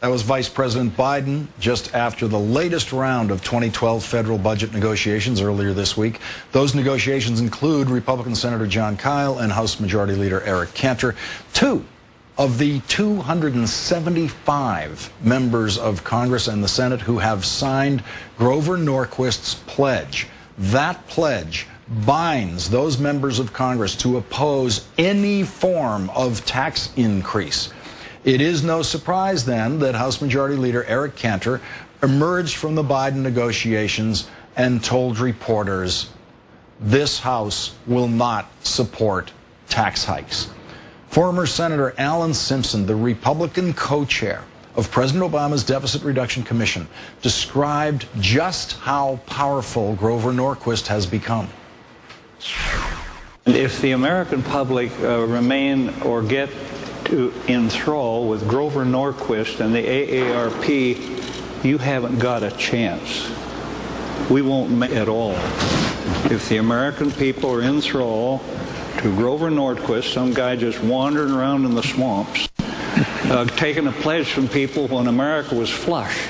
That was Vice President Biden just after the latest round of 2012 federal budget negotiations earlier this week. Those negotiations include Republican Senator Jon Kyl and House Majority Leader Eric Cantor. Two of the 275 members of Congress and the Senate who have signed Grover Norquist's pledge. That pledge binds those members of Congress to oppose any form of tax increase. It is no surprise, then, that House Majority Leader Eric Cantor emerged from the Biden negotiations and told reporters, this House will not support tax hikes. Former Senator Alan Simpson, the Republican co-chair of President Obama's Deficit Reduction Commission, described just how powerful Grover Norquist has become. If the American public remain or get to enthrall with Grover Norquist and the AARP, you haven't got a chance. We won't make at all. If the American people are in thrall to Grover Norquist, some guy just wandering around in the swamps, taking a pledge from people when America was flush,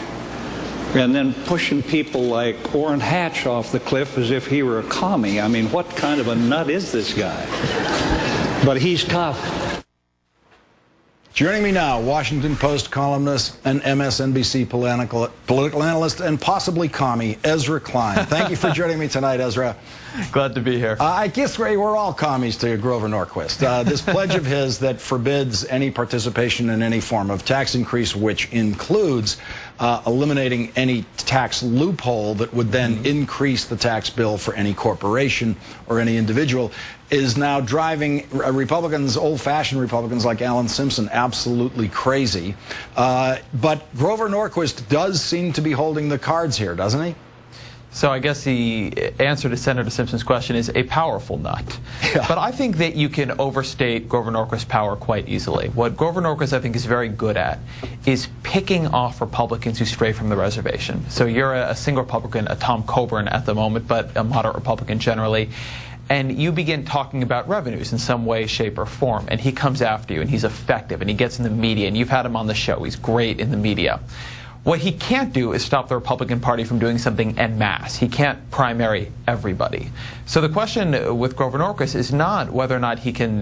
and then pushing people like Orrin Hatch off the cliff as if he were a commie. I mean, what kind of a nut is this guy? But he's tough. Joining me now, Washington Post columnist and MSNBC political analyst and possibly commie, Ezra Klein. Thank you for joining me tonight, Ezra. Glad to be here. I guess we're all commies to Grover Norquist. This pledge of his that forbids any participation in any form of tax increase, which includes eliminating any tax loophole that would then increase the tax bill for any corporation or any individual, is now driving Republicans, old-fashioned Republicans like Alan Simpson, absolutely crazy. But Grover Norquist does seem to be holding the cards here, doesn't he? So I guess the answer to Senator Simpson's question is a powerful nut. Yeah. But I think that you can overstate Grover Norquist's power quite easily. What Grover Norquist, I think, is very good at is picking off Republicans who stray from the reservation. So you're a single Republican, a Tom Coburn at the moment, but a moderate Republican generally, and you begin talking about revenues in some way, shape, or form, and he comes after you, and he's effective, and he gets in the media, and you've had him on the show. He's great in the media. What he can't do is stop the Republican Party from doing something en masse. He can't primary everybody. So the question with Grover Norquist is not whether or not he can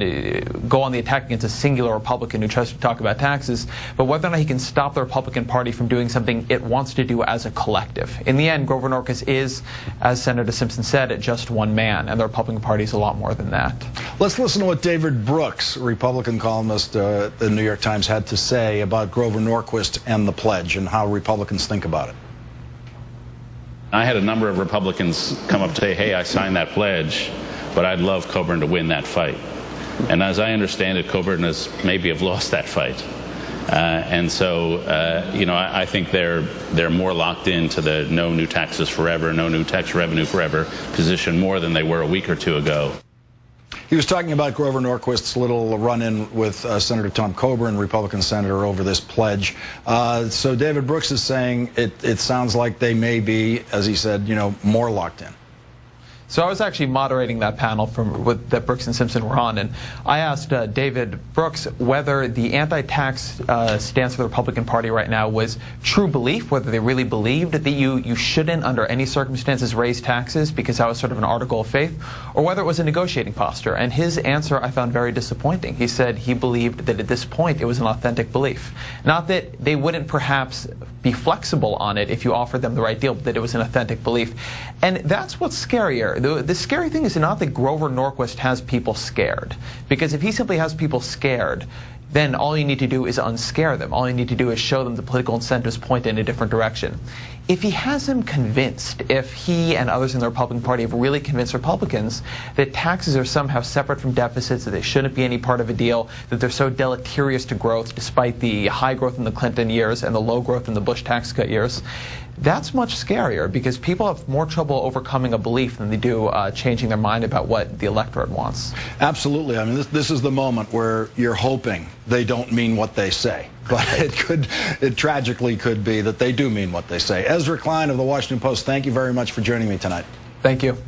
go on the attack against a singular Republican who tries to talk about taxes, but whether or not he can stop the Republican Party from doing something it wants to do as a collective. In the end, Grover Norquist is, as Senator Simpson said, just one man, and the Republican Party is a lot more than that. Let's listen to what David Brooks, Republican columnist at the New York Times, had to say about Grover Norquist and the pledge and how Republicans think about it. I had a number of Republicans come up to say, hey, I signed that pledge, but I'd love Coburn to win that fight. And as I understand it, Coburn has maybe have lost that fight. And so, you know, I think they're more locked into the no new taxes forever, no new tax revenue forever position more than they were a week or two ago. He was talking about Grover Norquist's little run-in with Senator Tom Coburn, Republican senator, over this pledge. So David Brooks is saying it sounds like they may be, as he said, you know, more locked in. So I was actually moderating that panel that Brooks and Simpson were on, and I asked David Brooks whether the anti-tax stance of the Republican Party right now was true belief, whether they really believed that you shouldn't under any circumstances raise taxes because that was sort of an article of faith, or whether it was a negotiating posture. And his answer I found very disappointing. He said he believed that at this point it was an authentic belief. Not that they wouldn't perhaps be flexible on it if you offered them the right deal, but that it was an authentic belief. And that's what's scarier. The scary thing is not that Grover Norquist has people scared, because if he simply has people scared, then all you need to do is unscare them. All you need to do is show them the political incentives point in a different direction. If he has them convinced, if he and others in the Republican Party have really convinced Republicans that taxes are somehow separate from deficits, that they shouldn't be any part of a deal, that they're so deleterious to growth despite the high growth in the Clinton years and the low growth in the Bush tax cut years, that's much scarier, because people have more trouble overcoming a belief than they do changing their mind about what the electorate wants. Absolutely. I mean, this is the moment where you're hoping they don't mean what they say. But it tragically could be that they do mean what they say. Ezra Klein of the Washington Post, thank you very much for joining me tonight. Thank you.